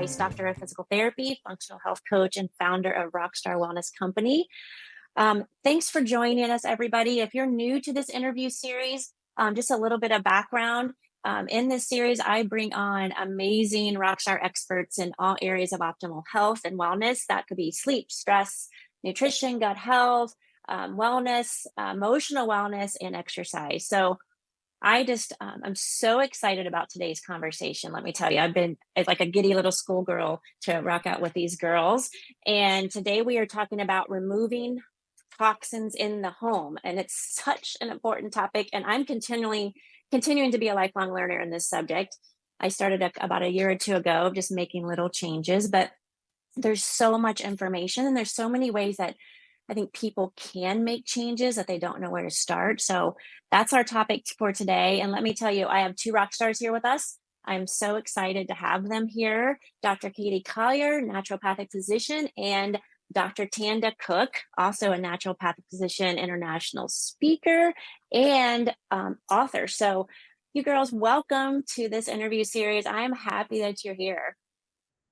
Weiss, doctor of physical therapy, functional health coach, and founder of Rockstar Wellness Company. Thanks for joining us, everybody. If you're new to this interview series, just a little bit of background. In this series, I bring on amazing rockstar experts in all areas of optimal health and wellness. That could be sleep, stress, nutrition, gut health, wellness, emotional wellness, and exercise. So I'm so excited about today's conversation. Let me tell you, I've been like a giddy little schoolgirl to rock out with these girls. And today we are talking about removing toxins in the home. And it's such an important topic. And I'm continuing to be a lifelong learner in this subject. I started about a year or two ago, just making little changes, but there's so much information and there's so many ways that I think people can make changes that they don't know where to start. So that's our topic for today. And let me tell you, I have two rock stars here with us. I'm so excited to have them here. Dr. Katie Collier, naturopathic physician, and Dr. Tanda Cook, also a naturopathic physician, international speaker, and author. So you girls, welcome to this interview series. I am happy that you're here.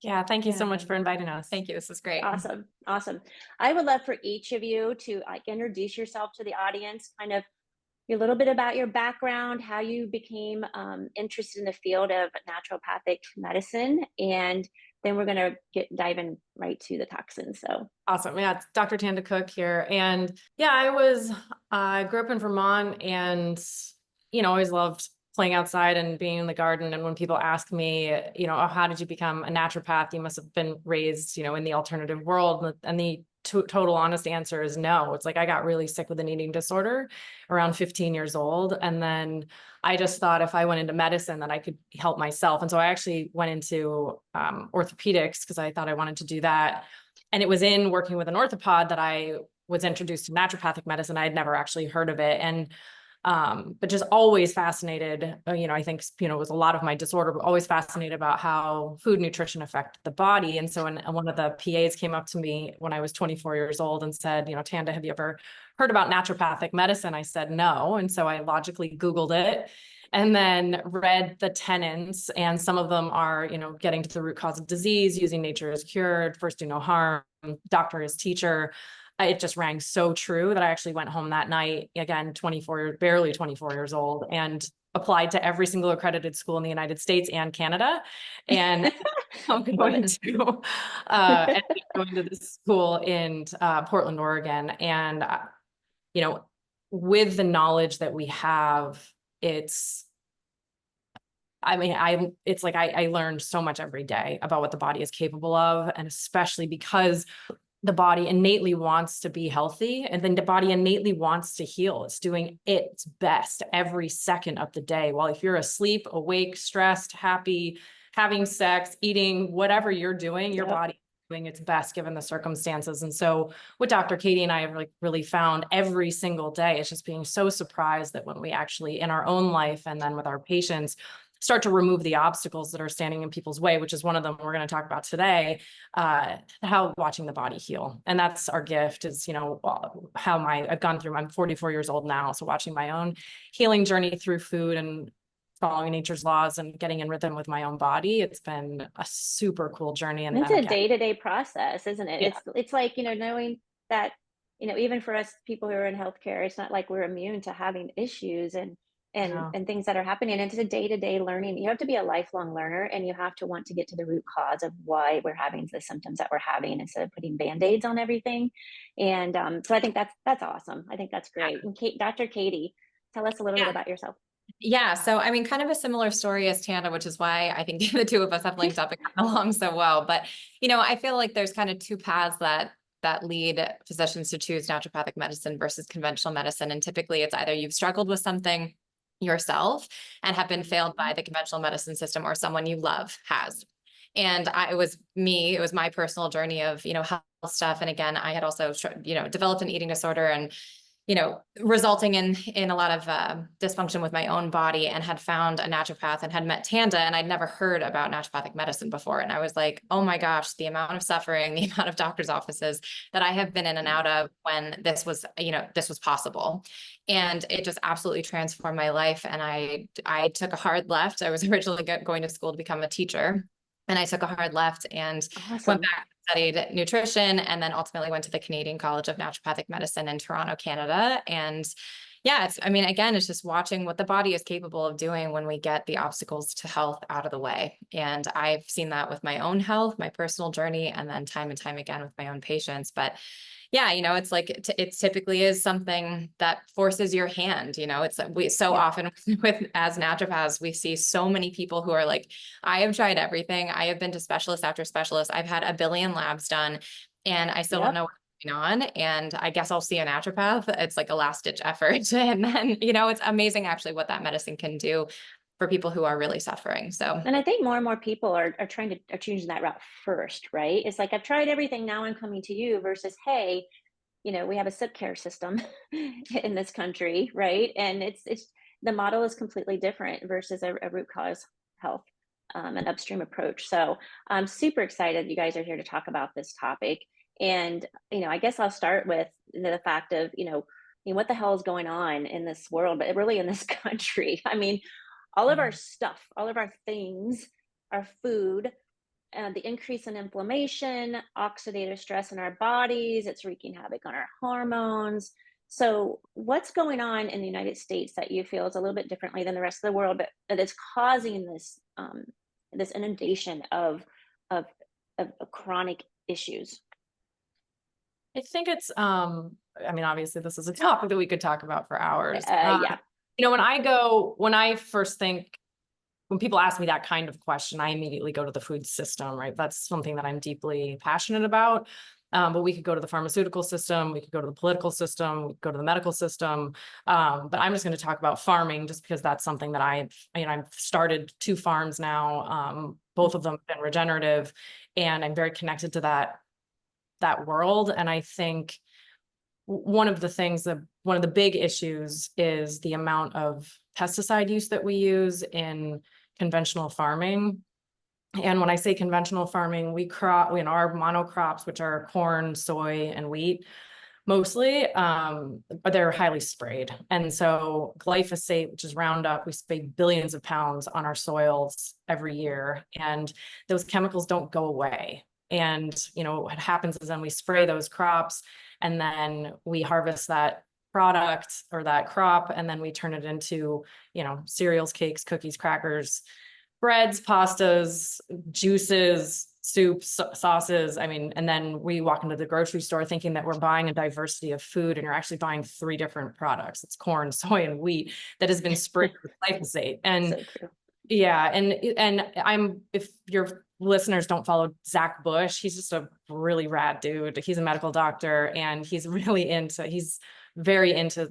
Yeah, thank you so much for inviting us. Thank you. This is great. Awesome. I would love for each of you to introduce yourself to the audience, kind of a little bit about your background, how you became interested in the field of naturopathic medicine, and then we're going to dive in right to the toxins. So awesome. Yeah, it's Dr. Tanda Cook here. And yeah, I grew up in Vermont and, always loved playing outside and being in the garden. And when people ask me, oh, how did you become a naturopath? You must have been raised, in the alternative world. And the total honest answer is no. It's like, I got really sick with an eating disorder around 15 years old. And then I just thought if I went into medicine that I could help myself. And so I actually went into orthopedics because I thought I wanted to do that. And it was in working with an orthopod that I was introduced to naturopathic medicine. I had never actually heard of it. And but just always fascinated, I think, it was a lot of my disorder, but always fascinated about how food nutrition affect the body. And so when one of the PAs came up to me when I was 24 years old and said, Tanda, have you ever heard about naturopathic medicine? I said, no. And so I logically Googled it and then read the tenets. And some of them are, getting to the root cause of disease, using nature as cured, first do no harm, doctor as teacher. It just rang so true that I actually went home that night, again, barely 24 years old, and applied to every single accredited school in the United States and Canada. And I'm going to this school in Portland, Oregon. And, with the knowledge that we have, it's like I learned so much every day about what the body is capable of. And especially because the body innately wants to be healthy, and then the body innately wants to heal. It's doing its best every second of the day. While if you're asleep, awake, stressed, happy, having sex, eating, whatever you're doing, your body is doing its best given the circumstances. And so what Dr. Katie and I have really found every single day is just being so surprised that when we actually in our own life and then with our patients start to remove the obstacles that are standing in people's way, which is one of them we're going to talk about today, how watching the body heal. And that's our gift is, I've gone through, I'm 44 years old now. So watching my own healing journey through food and following nature's laws and getting in rhythm with my own body, it's been a super cool journey. And it's a day-to-day process, isn't it? Yeah. It's like, knowing that, even for us people who are in healthcare, it's not like we're immune to having issues and things that are happening. And it's a day-to-day learning. You have to be a lifelong learner, and you have to want to get to the root cause of why we're having the symptoms that we're having instead of putting band-aids on everything. And so I think that's awesome. I think that's great. And Dr. Katie, tell us a little bit about yourself. Yeah. So, kind of a similar story as Tanda, which is why I think the two of us have linked up and gotten along so well. But, I feel like there's kind of two paths that lead physicians to choose naturopathic medicine versus conventional medicine. And typically it's either you've struggled with something yourself and have been failed by the conventional medicine system, or someone you love has. And it was my personal journey of, health stuff. And again, I had also, developed an eating disorder and, resulting in a lot of dysfunction with my own body, and had found a naturopath and had met Tanda, and I'd never heard about naturopathic medicine before. And I was like, oh my gosh, the amount of suffering, the amount of doctor's offices that I have been in and out of when this was possible. And it just absolutely transformed my life. And I took a hard left. I was originally going to school to become a teacher. and I took a hard left and Awesome. went back and studied nutrition, and then ultimately went to the Canadian College of Naturopathic Medicine in Toronto, Canada. And yeah, I mean, again, it's just watching what the body is capable of doing when we get the obstacles to health out of the way. And I've seen that with my own health, my personal journey, and then time and time again with my own patients. But yeah, it's like, it typically is something that forces your hand. It's we so often with as naturopaths, we see so many people who are like, I have tried everything. I have been to specialist after specialist. I've had a billion labs done, and I still don't know what's going on. And I guess I'll see a naturopath. It's like a last ditch effort. And then, it's amazing actually what that medicine can do for people who are really suffering. So, And I think more and more people are choosing that route first, right? It's like, I've tried everything, now I'm coming to you, versus, hey, we have a sick care system in this country, right? And it's the model is completely different versus a root cause health, an upstream approach. So I'm super excited you guys are here to talk about this topic. And I guess I'll start with the fact of what the hell is going on in this world, but really in this country. I mean, all of our stuff, all of our things, our food, the increase in inflammation, oxidative stress in our bodies, it's wreaking havoc on our hormones. So what's going on in the United States that you feel is a little bit differently than the rest of the world, but that is causing this inundation of chronic issues? I think it's, I mean, obviously this is a topic that we could talk about for hours. Yeah. When people ask me that kind of question, I immediately go to the food system, right? That's something that I'm deeply passionate about. But we could go to the pharmaceutical system, we could go to the political system, we could go to the medical system. But I'm just going to talk about farming just because that's something that I've started 2 farms now. Both of them have been regenerative, and I'm very connected to that world. And I think one of the big issues is the amount of pesticide use that we use in conventional farming. And when I say conventional farming, we crop in our monocrops, which are corn, soy, and wheat mostly, but they're highly sprayed. And so glyphosate, which is Roundup, we spray billions of pounds on our soils every year, and those chemicals don't go away. And what happens is then we spray those crops, and then we harvest that product or that crop, and then we turn it into cereals, cakes, cookies, crackers, breads, pastas, juices, soups, sauces. I mean, and then we walk into the grocery store thinking that we're buying a diversity of food, and you're actually buying 3 different products. It's corn, soy, and wheat that has been sprayed with glyphosate. And So true. yeah, if your listeners don't follow Zach Bush, he's just a really rad dude. He's a medical doctor, and he's very into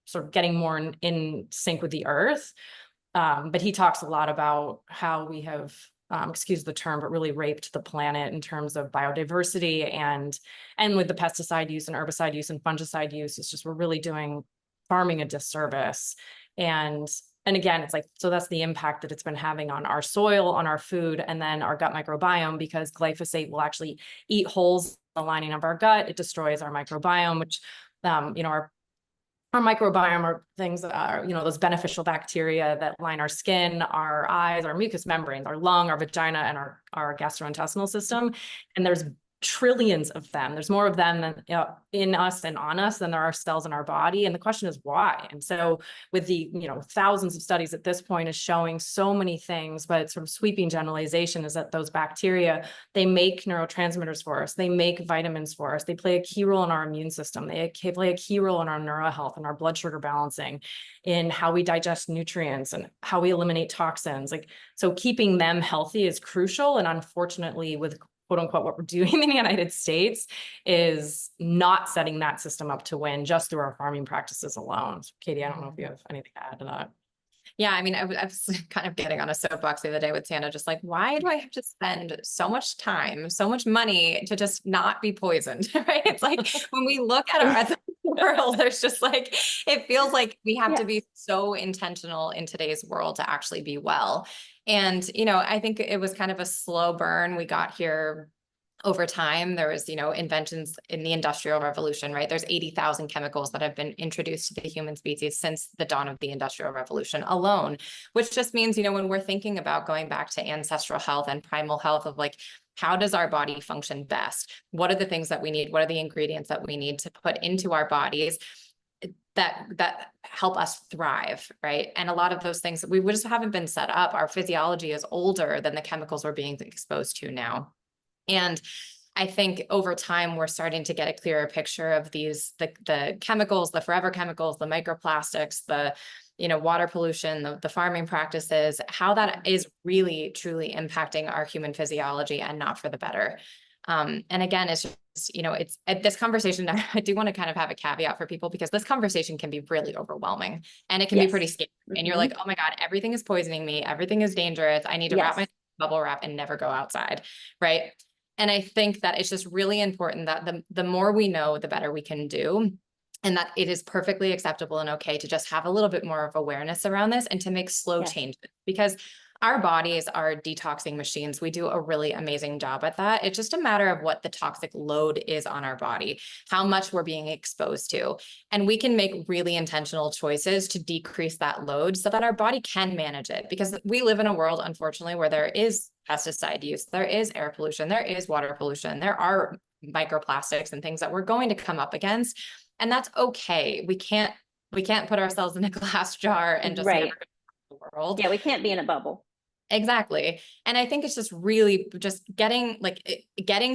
sort of getting more in sync with the earth. But he talks a lot about how we have, excuse the term, but really raped the planet in terms of biodiversity, and with the pesticide use and herbicide use and fungicide use, it's just, we're really doing farming a disservice. And again, it's like, so that's the impact that it's been having on our soil, on our food, and then our gut microbiome, because glyphosate will actually eat holes in the lining of our gut. It destroys our microbiome, which, our microbiome are things that are, those beneficial bacteria that line our skin, our eyes, our mucous membranes, our lung, our vagina, and our gastrointestinal system. And there's trillions of them. There's more of them than in us and on us than there are cells in our body. And the question is why? And so with the, thousands of studies at this point is showing so many things, but sort of sweeping generalization is that those bacteria, they make neurotransmitters for us. They make vitamins for us. They play a key role in our immune system. They play a key role in our neural health and our blood sugar balancing, in how we digest nutrients and how we eliminate toxins. So keeping them healthy is crucial. And unfortunately, with quote unquote, what we're doing in the United States is not setting that system up to win just through our farming practices alone. So, Katie, I don't know if you have anything to add to that. Yeah, I mean, I was kind of getting on a soapbox the other day with Tanda, just like, why do I have to spend so much time, so much money to just not be poisoned, right? It's like, when we look at the world, there's just like, it feels like we have to be so intentional in today's world to actually be well. And, I think it was kind of a slow burn. We got here over time. There was, inventions in the Industrial Revolution, right? There's 80,000 chemicals that have been introduced to the human species since the dawn of the Industrial Revolution alone, which just means, when we're thinking about going back to ancestral health and primal health of like, how does our body function best? What are the things that we need? What are the ingredients that we need to put into our bodies that help us thrive, right? And a lot of those things, we just haven't been set up. Our physiology is older than the chemicals we're being exposed to now. And I think over time, we're starting to get a clearer picture of the chemicals, the forever chemicals, the microplastics, the water pollution, the farming practices, how that is really, truly impacting our human physiology and not for the better. And again, it's just, it's at this conversation, I do want to kind of have a caveat for people because this conversation can be really overwhelming and it can be pretty scary. And you're like, oh my God, everything is poisoning me. Everything is dangerous. I need to wrap my bubble wrap and never go outside. Right. And I think that it's just really important that the more we know, the better we can do. And that it is perfectly acceptable and okay to just have a little bit more of awareness around this and to make slow changes, because our bodies are detoxing machines. We do a really amazing job at that. It's just a matter of what the toxic load is on our body, how much we're being exposed to. And we can make really intentional choices to decrease that load so that our body can manage it. Because we live in a world, unfortunately, where there is pesticide use, there is air pollution, there is water pollution, there are microplastics and things that we're going to come up against. And that's okay. We can't put ourselves in a glass jar and just never the world. Yeah, we can't be in a bubble. Exactly. And I think it's just really just getting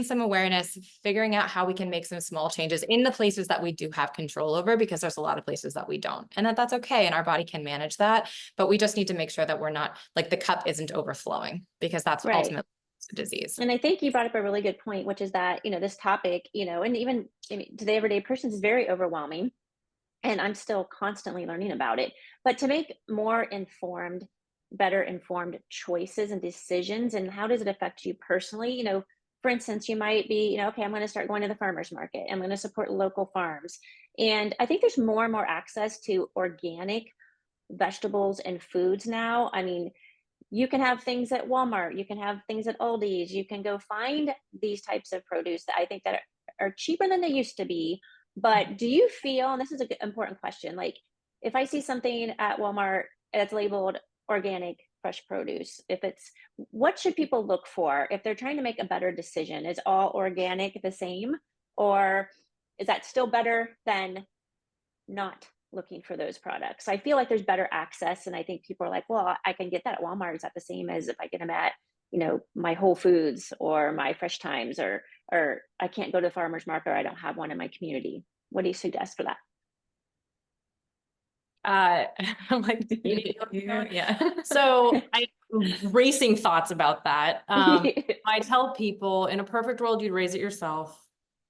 some awareness, figuring out how we can make some small changes in the places that we do have control over, because there's a lot of places that we don't, and that's okay. And our body can manage that, but we just need to make sure that we're not like the cup isn't overflowing, because that's ultimately disease. And I think you brought up a really good point, which is that, this topic, and even to the everyday person is very overwhelming, and I'm still constantly learning about it, but to make more better informed choices and decisions, and how does it affect you personally? For instance, you might be, okay, I'm going to start going to the farmer's market. I'm going to support local farms. And I think there's more and more access to organic vegetables and foods now. I mean, you can have things at Walmart, you can have things at Aldi's, you can go find these types of produce that I think that are cheaper than they used to be. But do you feel, and this is an important question, like if I see something at Walmart that's labeled organic fresh produce, what should people look for if they're trying to make a better decision? Is all organic the same, or is that still better than not looking for those products? I feel like there's better access, and I think people are like, well, I can get that at Walmart. Is that the same as if I get them at my Whole Foods or my Fresh Times, or I can't go to the farmer's market, or I don't have one in my community? What do you suggest for that? I'm like, yeah. So I racing thoughts about that. I tell people, in a perfect world, you'd raise it yourself.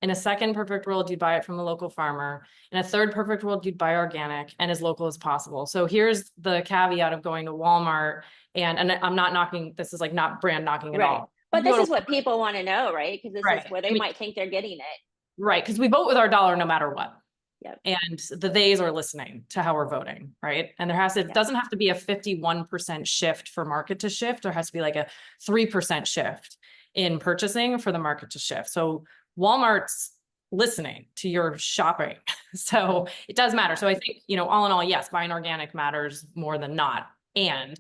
In a second perfect world, you'd buy it from a local farmer. In a third perfect world, you'd buy organic and as local as possible. So here's the caveat of going to Walmart, and I'm not knocking, this is like not brand knocking at all. But this is what people want to know, right? Because this is where they might think they're getting it. Right, because we vote with our dollar no matter what. Yep. And the theys are listening to how we're voting, right? And it doesn't have to be a 51% shift for market to shift. There has to be like a 3% shift in purchasing for the market to shift. So Walmart's listening to your shopping. So it does matter. So I think, all in all, yes, buying organic matters more than not. And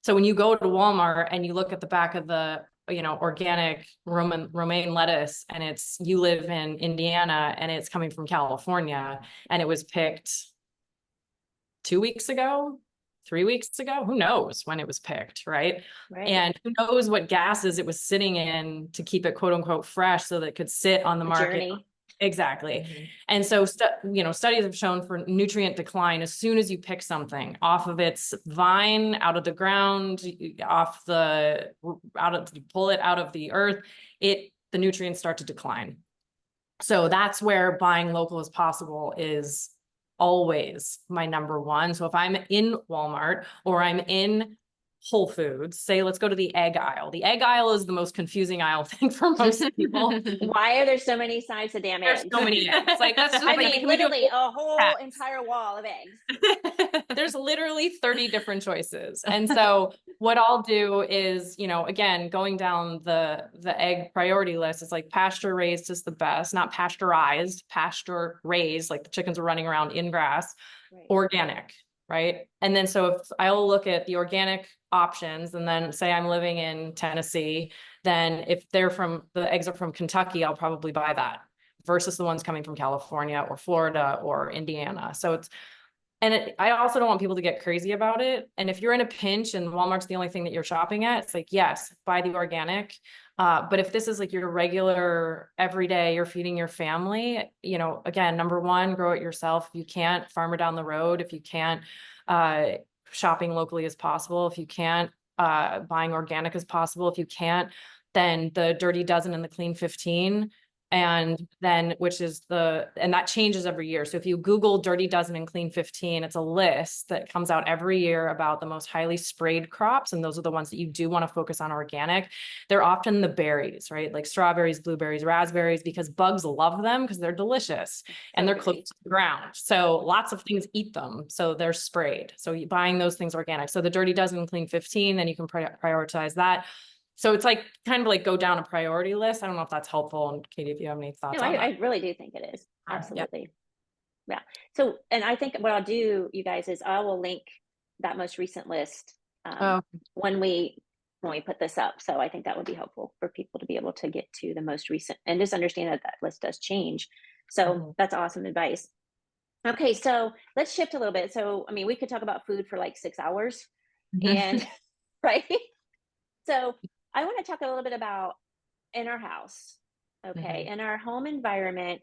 so when you go to Walmart and you look at the back of the organic romaine lettuce, and you live in Indiana and it's coming from California, and it was picked 2 weeks ago, 3 weeks ago, who knows when it was picked, right? And who knows what gases it was sitting in to keep it quote unquote fresh so that it could sit on the market. Journey. Exactly. Mm-hmm. And so, studies have shown for nutrient decline, as soon as you pick something off of its vine, out of the ground, you pull it out of the earth, the nutrients start to decline. So that's where buying local as possible is always my number one. So if I'm in Walmart or I'm in Whole Foods, say, let's go to the egg aisle. The egg aisle is the most confusing aisle thing for most people. Why are there so many sides to damn eggs? There's so many eggs. Like, that's just literally a whole entire wall of eggs. There's literally 30 different choices. And so what I'll do is, you know, again, going down the egg priority list, it's like pasture raised is the best, not pasteurized, pasture raised, like the chickens are running around in grass, Right. organic, right? And then so if I'll look at the organic options and then say I'm living in Tennessee, then if the eggs are from Kentucky, I'll probably buy that versus the ones coming from California or Florida or Indiana. So I also don't want people to get crazy about it. And if you're in a pinch and Walmart's the only thing that you're shopping at, it's like, yes, buy the organic. But if this is like your regular everyday, you're feeding your family, you know, again, number one, grow it yourself. If you can't, farmer down the road. If you can't, shopping locally as possible. If you can't, buying organic as possible. If you can't, then the Dirty Dozen and the Clean 15. And then, and that changes every year. So if you Google Dirty Dozen and Clean 15, it's a list that comes out every year about the most highly sprayed crops. And those are the ones that you do want to focus on organic. They're often the berries, right? Like strawberries, blueberries, raspberries, because bugs love them because they're delicious and they're close to the ground. So lots of things eat them. So they're sprayed. So buying those things organic. So the Dirty Dozen and Clean 15, then you can prioritize that. So it's like kind of like go down a priority list. I don't know if that's helpful. And Katie, if you have any thoughts on that. I really do think it is. Absolutely. Yeah. So, and I think what I'll do, you guys, is I will link that most recent list when we put this up. So I think that would be helpful for people to be able to get to the most recent and just understand that list does change. So that's awesome advice. Okay. So let's shift a little bit. So, I mean, we could talk about food for like 6 hours and right. So I want to talk a little bit about in our house, okay, in our home environment,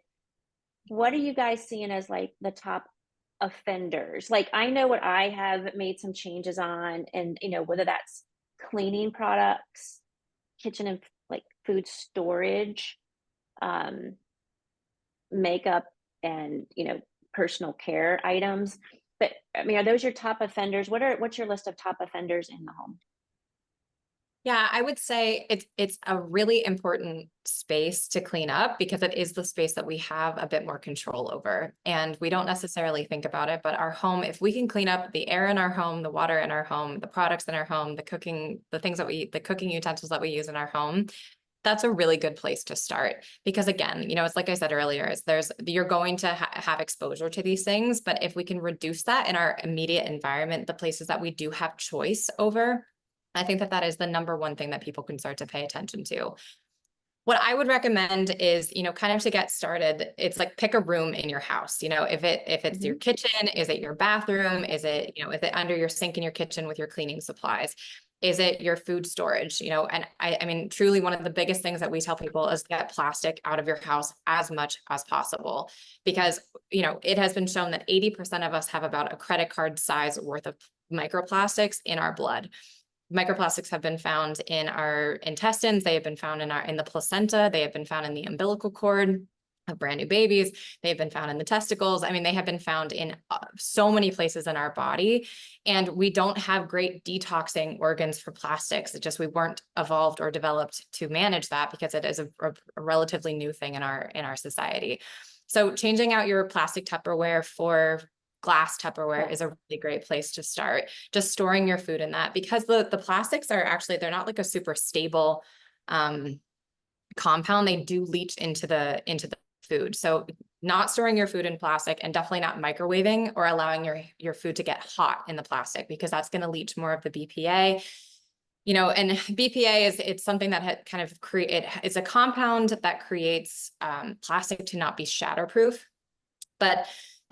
what are you guys seeing as like the top offenders? Like I know what I have made some changes on, and you know, whether that's cleaning products, kitchen and like food storage, makeup, and you know, personal care items. But I mean, are those your top offenders? What's your list of top offenders in the home? Yeah, I would say it's a really important space to clean up because it is the space that we have a bit more control over. And we don't necessarily think about it, but our home, if we can clean up the air in our home, the water in our home, the products in our home, the cooking utensils that we use in our home, that's a really good place to start. Because again, you know, it's like I said earlier, you're going to have exposure to these things, but if we can reduce that in our immediate environment, the places that we do have choice over, I think that is the number one thing that people can start to pay attention to. What I would recommend is, you know, kind of to get started, it's like pick a room in your house. You know, if it's your kitchen, is it your bathroom? Is it under your sink in your kitchen with your cleaning supplies? Is it your food storage? You know, and I mean, truly one of the biggest things that we tell people is get plastic out of your house as much as possible, because, you know, it has been shown that 80% of us have about a credit card size worth of microplastics in our blood. Microplastics have been found in our intestines. They have been found in the placenta. They have been found in the umbilical cord of brand new babies. They've been found in the testicles. I mean, they have been found in so many places in our body, and we don't have great detoxing organs for plastics. It just, we weren't evolved or developed to manage that because it is a relatively new thing in our society. So changing out your plastic Tupperware for glass Tupperware is a really great place to start. Just storing your food in that, because the plastics are actually, they're not like a super stable compound. They do leach into the food. So not storing your food in plastic, and definitely not microwaving or allowing your food to get hot in the plastic, because that's going to leach more of the BPA. You know, and BPA it's something that kind of it's a compound that creates plastic to not be shatterproof.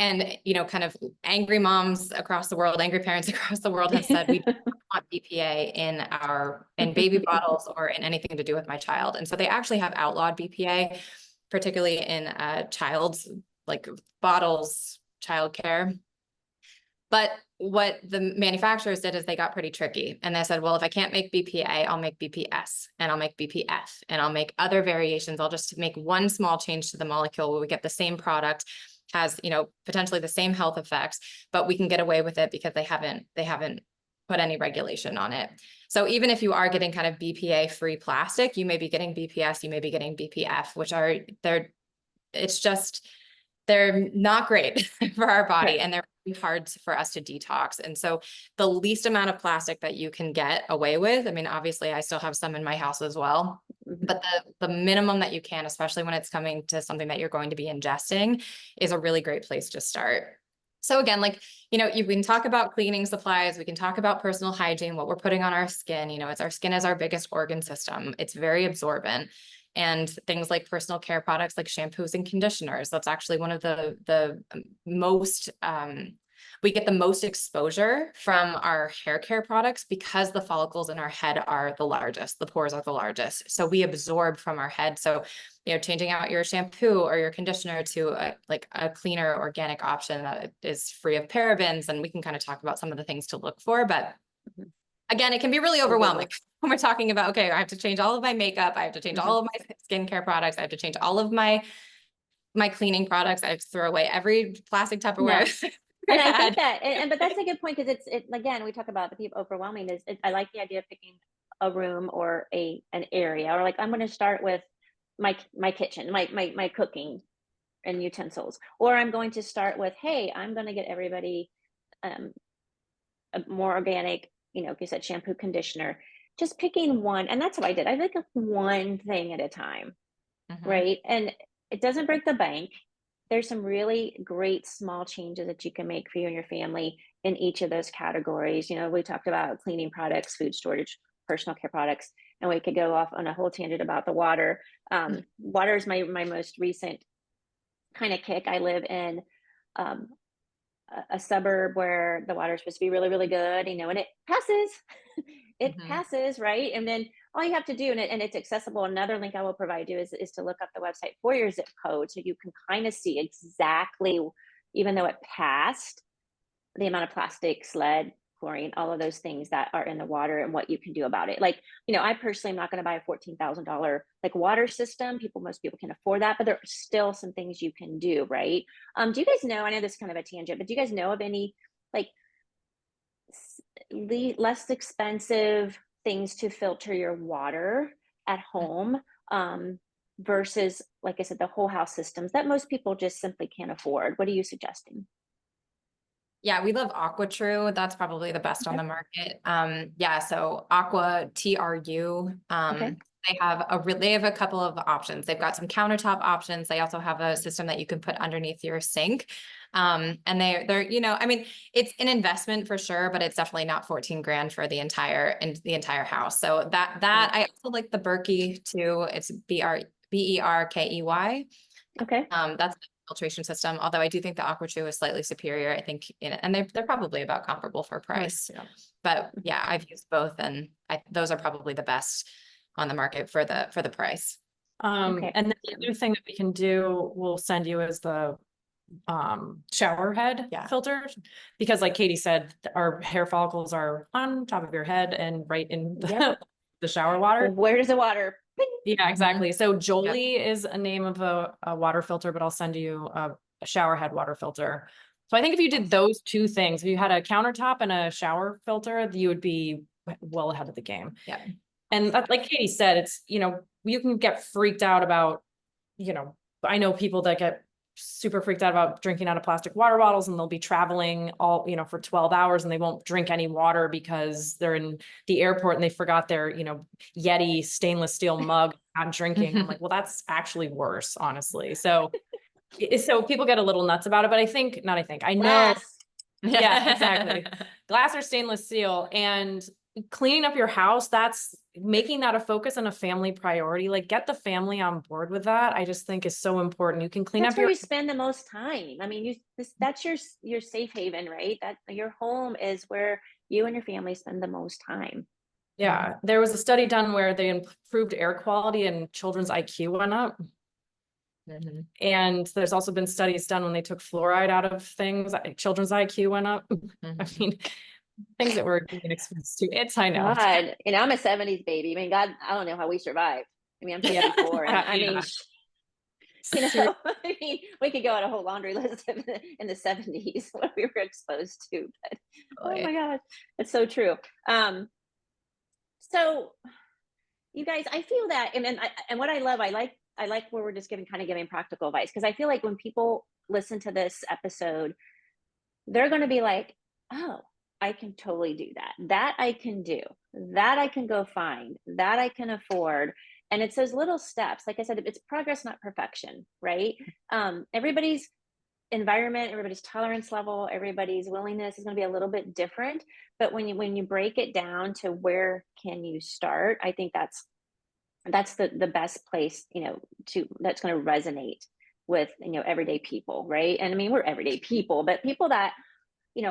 And, you know, kind of angry moms across the world, angry parents across the world have said, we don't want BPA in baby bottles or in anything to do with my child. And so they actually have outlawed BPA, particularly in child's like bottles, childcare. But what the manufacturers did is they got pretty tricky, and they said, well, if I can't make BPA, I'll make BPS, and I'll make BPF, and I'll make other variations. I'll just make one small change to the molecule where we get the same product, has, you know, potentially the same health effects, but we can get away with it because they haven't put any regulation on it. So even if you are getting kind of BPA free plastic, you may be getting BPS, you may be getting BPF, which they're not great for our body, and they're hard for us to detox. And so the least amount of plastic that you can get away with, I mean, obviously I still have some in my house as well, but the minimum that you can, especially when it's coming to something that you're going to be ingesting, is a really great place to start. So again, like, you know, you can talk about cleaning supplies, we can talk about personal hygiene, what we're putting on our skin. You know, it's our skin is our biggest organ system. It's very absorbent. And things like personal care products like shampoos and conditioners, that's actually one of the most, we get the most exposure from our hair care products because the follicles in our head are the largest, the pores are the largest. So we absorb from our head. So, you know, changing out your shampoo or your conditioner to a cleaner organic option that is free of parabens. And we can kind of talk about some of the things to look for, but again, it can be really overwhelming when we're talking about, okay, I have to change all of my makeup. I have to change all of my skincare products. I have to change all of my cleaning products. I have to throw away every plastic Tupperware. No. And I think that, but that's a good point, because again, we talk about the people overwhelming I like the idea of picking a room or an area, or like, I'm going to start with my kitchen, my cooking and utensils, or I'm going to start with, hey, I'm going to get everybody a more organic, you know, like you said, shampoo, conditioner, just picking one. And that's what I did. I picked up one thing at a time. Right. And it doesn't break the bank. There's some really great small changes that you can make for you and your family in each of those categories. You know, we talked about cleaning products, food storage, personal care products, and we could go off on a whole tangent about the water. Water is my most recent kind of kick. I live in a suburb where the water is supposed to be really, really good, you know, and it passes. It passes, right? And then all you have to do, and it's accessible. Another link I will provide you is to look up the website for your zip code, so you can kind of see exactly, even though it passed, the amount of plastic, lead, chlorine, all of those things that are in the water and what you can do about it. Like, you know, I personally am not going to buy a $14,000 like water system. Most people can afford that, but there are still some things you can do, right? Do you guys know, I know this is kind of a tangent, but do you guys know of any like less expensive things to filter your water at home versus, like I said, the whole house systems that most people just simply can't afford? What are you suggesting? Yeah, we love AquaTrue. That's probably the best on the market. Yeah, so Aqua TRU. They have a couple of options. They've got some countertop options. They also have a system that you can put underneath your sink. And they're, you know, I mean, it's an investment for sure, but it's definitely not 14 grand for the entire house. So that I also like the Berkey too. It's BERKEY. Okay. That's the filtration system. Although I do think the AquaTrue is slightly superior, I think, and they're probably about comparable for price. Yeah. But yeah, I've used both, and those are probably the best on the market for the price. And then the other thing that we can do, we'll send you is the shower head filter, because like Katie said, our hair follicles are on top of your head and right in the shower water. Where does the water? Yeah, exactly. So Jolie is a name of a water filter, but I'll send you a shower head water filter. So I think if you did those two things, if you had a countertop and a shower filter, you would be well ahead of the game. Yeah. And like Katie said, it's, you know, you can get freaked out about, you know, I know people that get super freaked out about drinking out of plastic water bottles, and they'll be traveling all, you know, for 12 hours and they won't drink any water because they're in the airport and they forgot their, you know, Yeti stainless steel mug, not drinking. I'm like, well, that's actually worse, honestly. So people get a little nuts about it, but I know. Glass. Yeah, exactly. Glass or stainless steel, and cleaning up your house, that's making that a focus and a family priority. Like, get the family on board with that. I just think is so important. You can clean That's up where you spend the most time. I mean, that's your safe haven, right? That your home is where you and your family spend the most time. Yeah, there was a study done where they improved air quality and children's IQ went up. And there's also been studies done when they took fluoride out of things, children's IQ went up. I mean, things that we're getting exposed to. I know. God, you know, I'm a 70s baby. I mean, God, I don't know how we survived. I mean, I'm 54. And I mean, you know, I mean, we could go on a whole laundry list in the 70s what we were exposed to. But oh my God, it's so true. So you guys, I feel that, and what I love, I like where we're just giving practical advice, because I feel like when people listen to this episode, they're going to be like, oh, I can totally do that. That I can do. That I can go find. That I can afford. And it's those little steps. Like I said, it's progress, not perfection, right? Everybody's environment, everybody's tolerance level, everybody's willingness is going to be a little bit different. But when you break it down to where can you start, I think that's the best place, that's going to resonate with, everyday people, right? And I mean, we're everyday people, but people that, you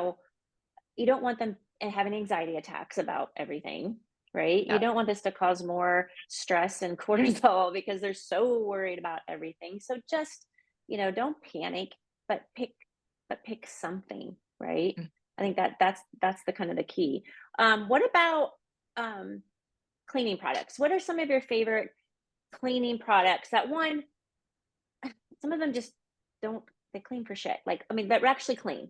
don't want them having anxiety attacks about everything, right? Yeah. You don't want this to cause more stress and cortisol because they're so worried about everything. So just, don't panic, but pick something, right? I think that's the kind of the key. What about cleaning products? What are some of your favorite cleaning products that some of them just they clean for shit. Like, I mean, they're actually clean.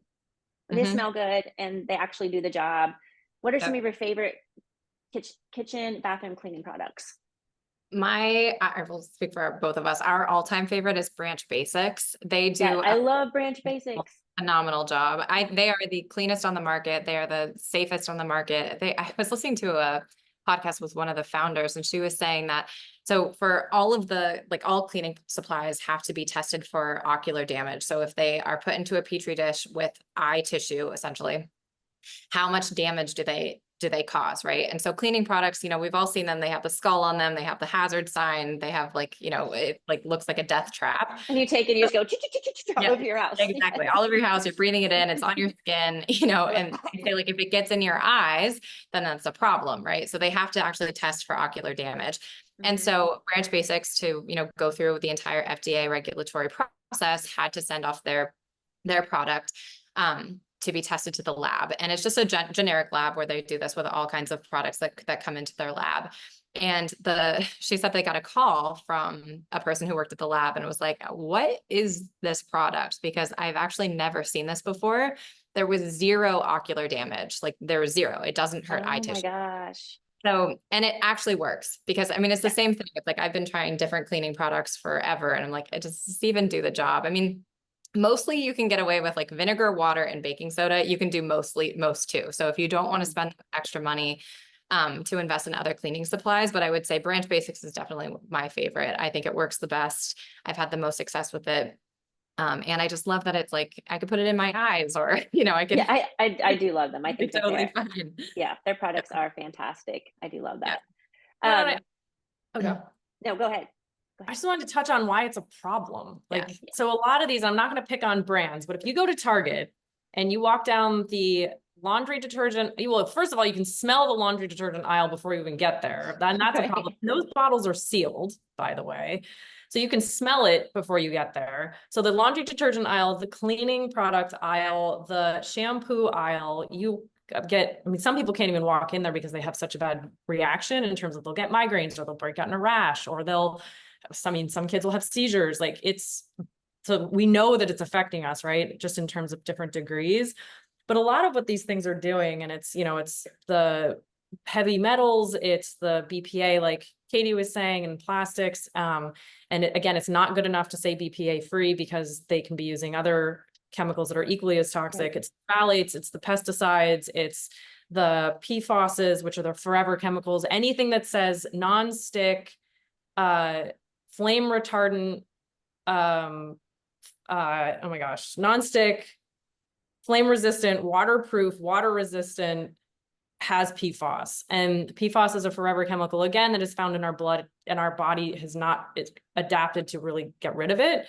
They smell good and they actually do the job. What are some of your favorite kitchen, bathroom cleaning products? I will speak for both of us. Our all-time favorite is Branch Basics. They do I love Branch Basics. Phenomenal job. They are the cleanest on the market. They are the safest on the market. I was listening to a podcast with one of the founders, and she was saying that, so for all of all cleaning supplies have to be tested for ocular damage. So if they are put into a petri dish with eye tissue, essentially, how much damage do they cause, right? And so cleaning products, we've all seen them. They have the skull on them. They have the hazard sign. They have it looks like a death trap. And you take it, and you just go all over your house. Exactly. All over your house. You're breathing it in. It's on your skin, and they say, like, if it gets in your eyes, then that's a problem, right? So they have to actually test for ocular damage. And so Branch Basics, to, go through the entire FDA regulatory process, had to send off their product to be tested to the lab. And it's just a generic lab where they do this with all kinds of products that come into their lab. And she said they got a call from a person who worked at the lab and was like, what is this product? Because I've actually never seen this before. There was zero ocular damage. Like, there was zero. It doesn't hurt eye tissue. Oh my gosh. So, and it actually works, because I mean, it's the same thing. It's like, I've been trying different cleaning products forever, and I'm like, does this even do the job? I mean, mostly you can get away with like vinegar, water, and baking soda. You can do most too. So if you don't want to spend extra money to invest in other cleaning supplies, but I would say Branch Basics is definitely my favorite. I think it works the best. I've had the most success with it. And I just love that it's like, I could put it in my eyes, or, I could. Yeah, I do love them. I think totally fine. Yeah, their products are fantastic. I do love that. Okay. No, go ahead. I just wanted to touch on why it's a problem. So a lot of these, I'm not going to pick on brands, but if you go to Target and you walk down the laundry detergent, first of all, you can smell the laundry detergent aisle before you even get there. And that's a problem. Those bottles are sealed, by the way. So you can smell it before you get there. So the laundry detergent aisle, the cleaning product aisle, the shampoo aisle, some people can't even walk in there because they have such a bad reaction in terms of they'll get migraines, or they'll break out in a rash, or some kids will have seizures. So we know that it's affecting us, right? Just in terms of different degrees. But a lot of what these things are doing, and it's the heavy metals, it's the BPA, like Katie was saying, and plastics. Again, it's not good enough to say BPA free, because they can be using other chemicals that are equally as toxic. It's phthalates, it's the pesticides, it's the PFOSs, which are the forever chemicals. Anything that says non-stick, flame retardant, non-stick, flame resistant, waterproof, water resistant, has PFOS. And PFOS is a forever chemical, again, that is found in our blood, and our body it's adapted to really get rid of it.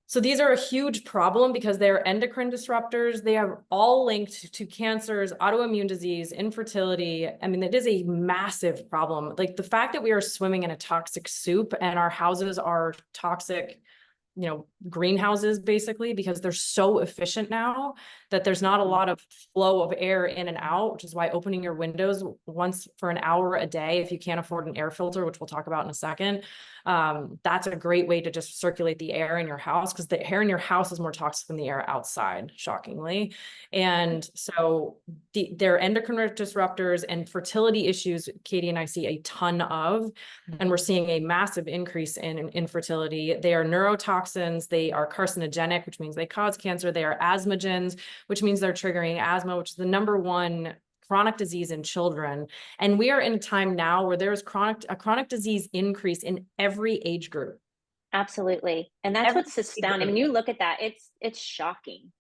So these are a huge problem because they're endocrine disruptors. They are all linked to cancers, autoimmune disease, infertility. I mean, it is a massive problem. Like, the fact that we are swimming in a toxic soup, and our houses are toxic, greenhouses, basically, because they're so efficient now that there's not a lot of flow of air in and out, which is why opening your windows once for an hour a day, if you can't afford an air filter, which we'll talk about in a second, That's a great way to just circulate the air in your house, because the air in your house is more toxic than the air outside, shockingly. And so they're endocrine disruptors, and fertility issues, Katie and I see a ton of, and we're seeing a massive increase in infertility. They are neurotoxins, they are carcinogenic, which means they cause cancer. They are asthmagens, which means they're triggering asthma, which is the #1 chronic disease in children. And we are in a time now where there's a chronic disease increase in every age group. Absolutely. And that's Every what's astounding. When you look at that, it's shocking.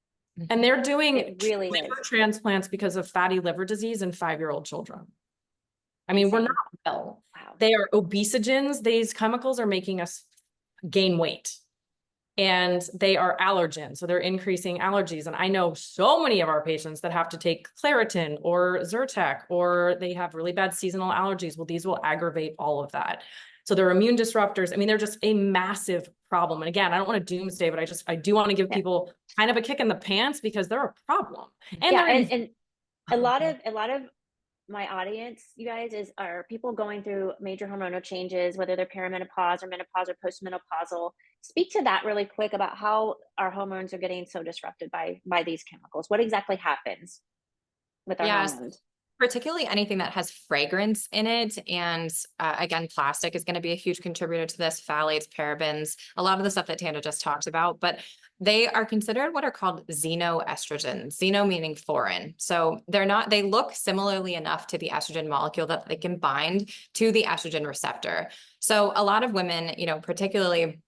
And they're doing It really liver is. transplants because of fatty liver disease in 5-year-old children. I mean, we're not well. Wow. They are obesogens. These chemicals are making us gain weight. And they are allergens, so they're increasing allergies. And I know so many of our patients that have to take Claritin or Zyrtec, or they have really bad seasonal allergies. Well, these will aggravate all of that. So they're immune disruptors. I mean, they're just a massive problem. And again, I don't want to doomsday, but I do want to give people kind of a kick in the pants, because they're a problem. And and a lot of my audience, you guys, are people going through major hormonal changes, whether they're perimenopause or menopause or postmenopausal. Speak to that really quick about how our hormones are getting so disrupted by these chemicals. What exactly happens with our hormones? Particularly anything that has fragrance in it. And again, plastic is going to be a huge contributor to this, phthalates, parabens, a lot of the stuff that Tanda just talked about, but they are considered what are called xenoestrogens, xeno meaning foreign. So they look similarly enough to the estrogen molecule that they can bind to the estrogen receptor. So a lot of women, particularly,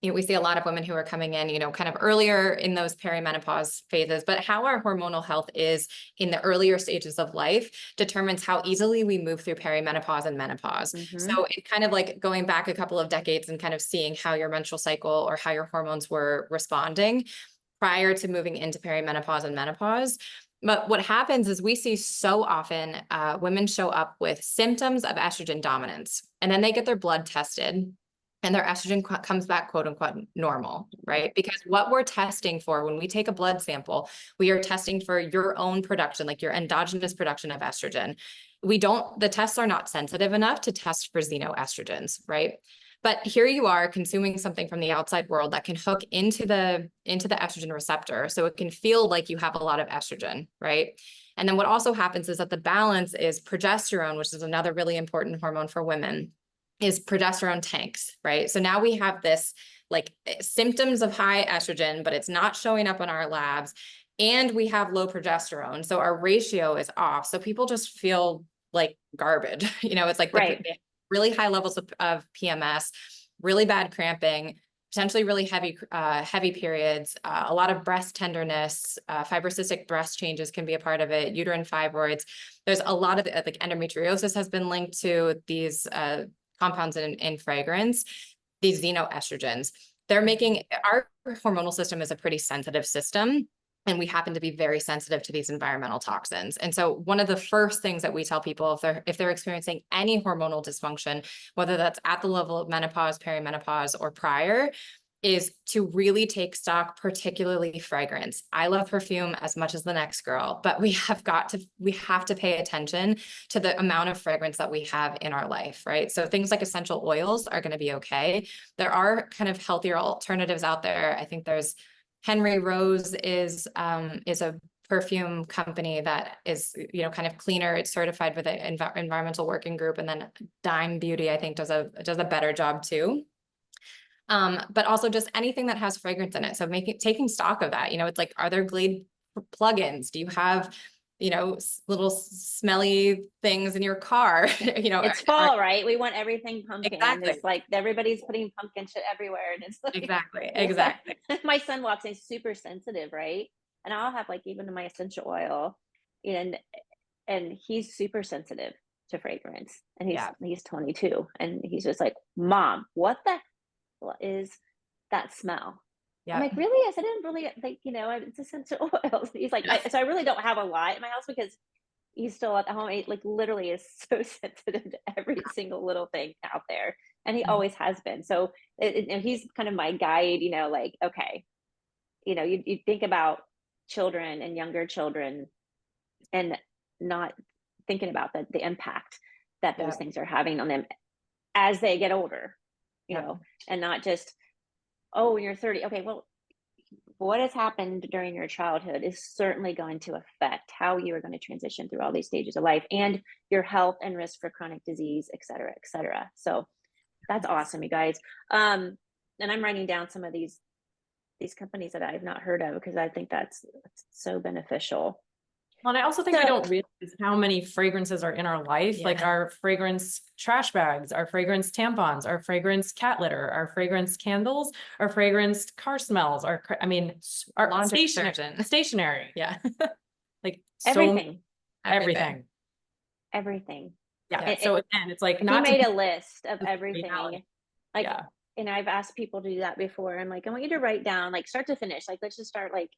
we see a lot of women who are coming in, kind of earlier in those perimenopause phases, but how our hormonal health is in the earlier stages of life determines how easily we move through perimenopause and menopause. So it's kind of like going back a couple of decades and kind of seeing how your menstrual cycle or how your hormones were responding prior to moving into perimenopause and menopause. But what happens is we see so often women show up with symptoms of estrogen dominance, and then they get their blood tested, and their estrogen comes back, quote unquote, normal, right? Because what we're testing for when we take a blood sample, we are testing for your own production, like your endogenous production of estrogen. The tests are not sensitive enough to test for xenoestrogens, right? But here you are consuming something from the outside world that can hook into the estrogen receptor. So it can feel like you have a lot of estrogen, right? And then what also happens is that the balance is progesterone, which is another really important hormone for women, is progesterone tanks, right? So now we have this like symptoms of high estrogen, but it's not showing up in our labs, and we have low progesterone. So our ratio is off. So people just feel like garbage. It's like really high levels of PMS, really bad cramping, potentially really heavy periods, a lot of breast tenderness, fibrocystic breast changes can be a part of it, uterine fibroids. There's a lot of like endometriosis has been linked to these compounds in fragrance, these xenoestrogens. Our hormonal system is a pretty sensitive system, and we happen to be very sensitive to these environmental toxins. And so one of the first things that we tell people if they're experiencing any hormonal dysfunction, whether that's at the level of menopause, perimenopause, or prior, is to really take stock, particularly fragrance. I love perfume as much as the next girl, but we have to pay attention to the amount of fragrance that we have in our life, right? So things like essential oils are going to be okay. There are kind of healthier alternatives out there. I think there's Henry Rose is a perfume company that is, kind of cleaner. It's certified with the environmental working group, and then Dime Beauty, I think, does a better job too. But also just anything that has fragrance in it. So taking stock of that, it's like, are there Glade plugins? Do you have, little smelly things in your car? It's fall, right? We want everything pumpkin. Exactly. It's like everybody's putting pumpkin shit everywhere. And it's like, exactly. My son walks in super sensitive, right? And I'll have like even my essential oil, and he's super sensitive to fragrance. And he's 22, and he's just like, Mom, what the hell is that smell? I'm like, really? I said, I didn't really like, it's essential oils. He's like, so I really don't have a lot in my house, because he's still at the home. He like literally is so sensitive to every single little thing out there. And he always has been. So he's kind of my guide, like, okay, you think about children and younger children and not thinking about the impact that those things are having on them as they get older. you know, and not just, oh, when you're 30. Okay, well, what has happened during your childhood is certainly going to affect how you are going to transition through all these stages of life and your health and risk for chronic disease, et cetera, et cetera. So that's awesome, you guys. And I'm writing down some of these companies that I've not heard of, because I think that's so beneficial. Well, and I also think we don't realize how many fragrances are in our life, like our fragrance trash bags, our fragrance tampons, our fragrance cat litter, our fragrance candles, our fragrance car smells, our stationery. Yeah. Like everything. Yeah. So again, it's like, not made a list of everything. Like, yeah. And I've asked people to do that before. I'm like, I want you to write down, like, start to finish. Like, let's just start, like,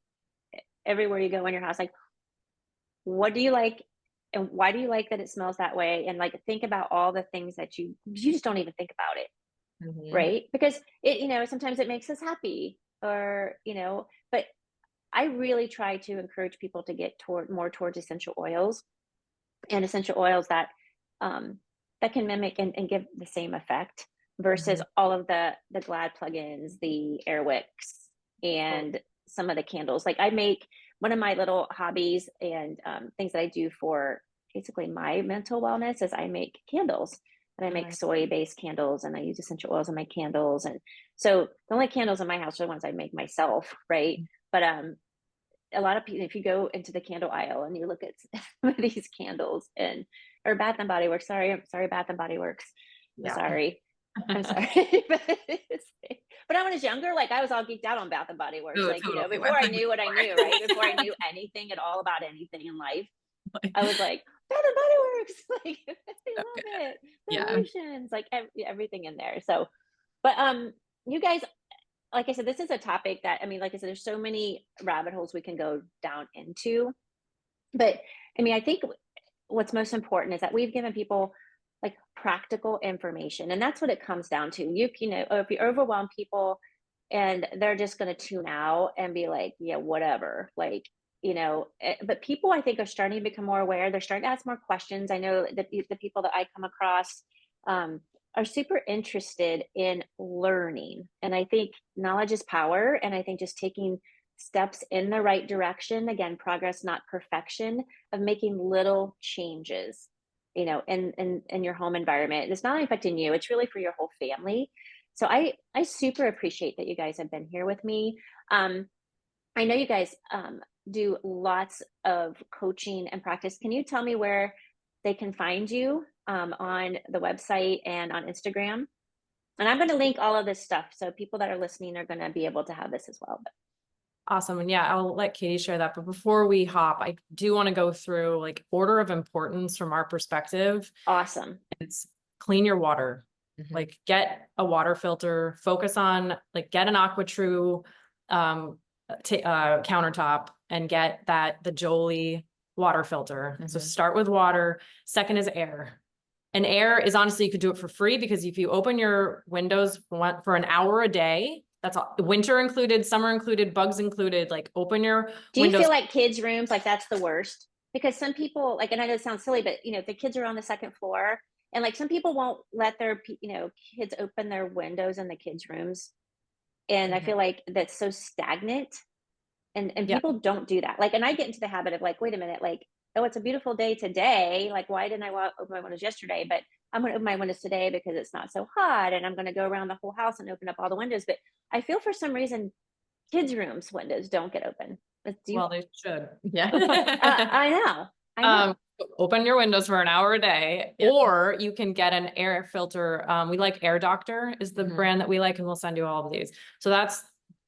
everywhere you go in your house, like, what do you like and why do you like that it smells that way? And like, think about all the things that you just don't even think about it. Right? Because it, you know, sometimes it makes us happy, or, you know, but I really try to encourage people to get more towards essential oils, and essential oils that that can mimic and give the same effect, versus all of the Glad plugins, the Air Wicks, and some of the candles. Like, I make, one of my little hobbies and things that I do for basically my mental wellness is I make candles, and I make soy-based candles, and I use essential oils in my candles. And so the only candles in my house are the ones I make myself, right? But a lot of people, if you go into the candle aisle and you look at some of these candles, and or Bath and Body Works, sorry, Bath and Body Works, I'm sorry. But when I was younger, like, I was all geeked out on Bath and Body Works, like, you know, before I knew what I knew, right? Before I knew anything at all about anything in life, I was like, Bath and Body Works, like, I love it. The lotions, like everything in there. So, but you guys, like I said, this is a topic that, I mean, like I said, there's so many rabbit holes we can go down into. But I mean, I think what's most important is that we've given people like practical information, and that's what it comes down to. You know, if you overwhelm people and they're just going to tune out and be like, yeah, whatever, like, you know, but people, I think, are starting to become more aware. They're starting to ask more questions. I know that the people that I come across are super interested in learning, and I think knowledge is power. And I think just taking steps in the right direction, again, progress, not perfection, of making little changes, you know, in your home environment. It's not only affecting you, it's really for your whole family. So I super appreciate that you guys have been here with me. I know you guys do lots of coaching and practice. Can you tell me where they can find you on the website and on Instagram? And I'm going to link all of this stuff, so people that are listening are going to be able to have this as well. Awesome. And yeah, I'll let Katie share that. But before we hop, I do want to go through like order of importance from our perspective. Awesome. It's clean your water, like get a water filter, focus on like get an AquaTrue countertop, and get the Jolie water filter. So start with water. Second is air. And air is, honestly, you could do it for free, because if you open your windows for an hour a day, that's all, winter included, summer included, bugs included, like open your Do you windows. feel like kids' rooms, like that's the worst? Because some people, like, and I know it sounds silly, but you know, the kids are on the second floor, and like some people won't let their, you know, kids open their windows in the kids' rooms. And I feel like that's so stagnant, and people don't do that. Like, and I get into the habit of like, wait a minute, like, oh, it's a beautiful day today. Like, why didn't I open my windows yesterday? But I'm going to open my windows today because it's not so hot, and I'm going to go around the whole house and open up all the windows. But I feel for some reason kids' rooms windows don't get open. Well, they should. Yeah. I know. Open your windows for an hour a day, or you can get an air filter. We like Air Doctor is the brand that we like, and we'll send you all of these. So that's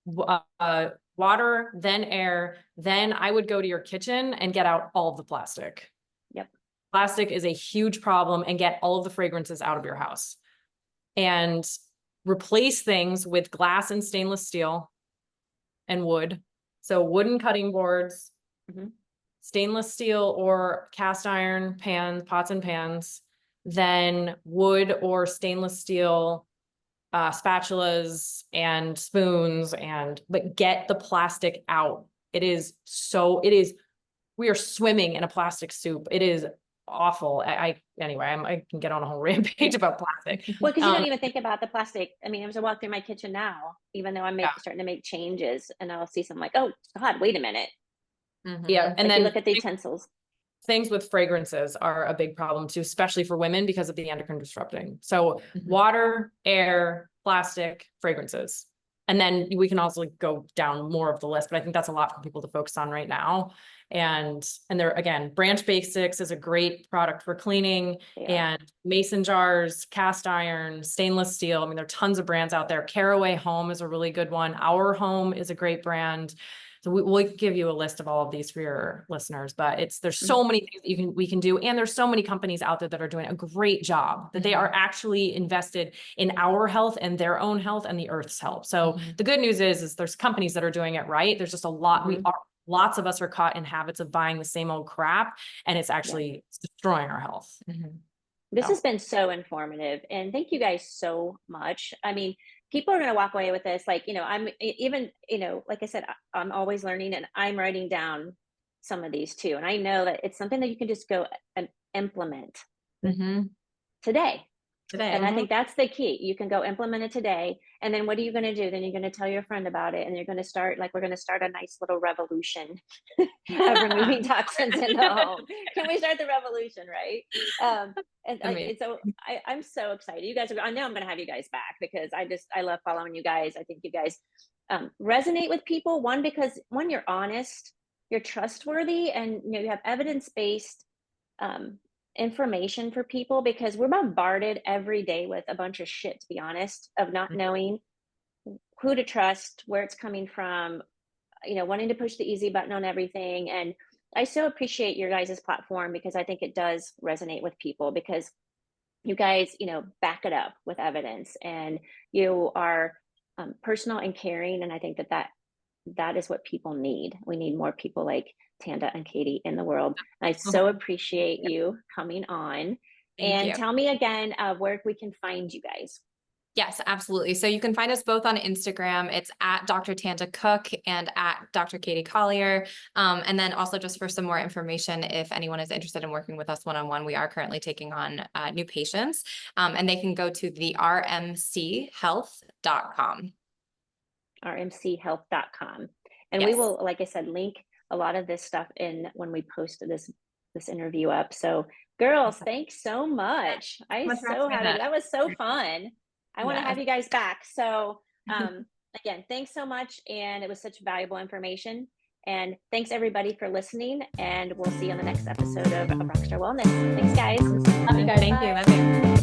water, then air. Then I would go to your kitchen and get out all of the plastic. Yep. Plastic is a huge problem, and get all of the fragrances out of your house, and replace things with glass and stainless steel and wood. So wooden cutting boards, stainless steel or cast iron pans, pots and pans, then wood or stainless steel spatulas and spoons, but get the plastic out. We are swimming in a plastic soup. It is awful. anyway, I can get on a whole rampage about plastic. Well, because you don't even think about the plastic. I mean, as I walk through my kitchen now, even though I'm Yeah. starting to make changes, and I'll see something like, oh God, wait a minute. Yeah. And Like then you look at the utensils. things with fragrances are a big problem too, especially for women because of the endocrine disrupting. So water, air, plastic, fragrances. And then we can also go down more of the list, but I think that's a lot for people to focus on right now. And there, again, Branch Basics is a great product for cleaning, and mason jars, cast iron, stainless steel. I mean, there are tons of brands out there. Caraway Home is a really good one. Our Home is a great brand. So we'll give you a list of all of these for your listeners, but there's so many things that we can do. And there's so many companies out there that are doing a great job, that they are actually invested in our health and their own health and the earth's health. So the good news is there's companies that are doing it right. There's just a lot, lots of us are caught in habits of buying the same old crap, and it's actually destroying our health. This has been so informative, and thank you guys so much. I mean, people are going to walk away with this. Like, I'm even, like I said, I'm always learning, and I'm writing down some of these too. And I know that it's something that you can just go and implement today. And I think that's the key. You can go implement it today. And then what are you going to do? Then you're going to tell your friend about it, and you're going to start, like, we're going to start a nice little revolution of removing toxins in the home. Can we start the revolution? Right. So I'm so excited. You guys I know I'm going to have you guys back, because I love following you guys. I think you guys resonate with people. One, because you're honest, you're trustworthy, and you have evidence-based information for people, because we're bombarded every day with a bunch of shit, to be honest, of not knowing who to trust, where it's coming from, wanting to push the easy button on everything. And I so appreciate your guys' platform, because I think it does resonate with people, because you guys, back it up with evidence, and you are personal and caring. And I think that is what people need. We need more people like Tanda and Katie in the world. I so appreciate you coming on. And tell me again where we can find you guys. Yes, absolutely. So you can find us both on Instagram. It's at Dr. Tanda Cook and at Dr. Katie Collier. And then also, just for some more information, if anyone is interested in working with us one-on-one, we are currently taking on new patients, and they can go to the rmchealth.com. rmchealth.com. And we will, like I said, link a lot of this stuff in when we post this interview up. So girls, thanks so much. That was so fun. I want to have you guys back. So again, thanks so much. And it was such valuable information. And thanks everybody for listening. And we'll see you on the next episode of Rockstar Wellness. Thanks, guys. Love you guys. Thank you. Love you.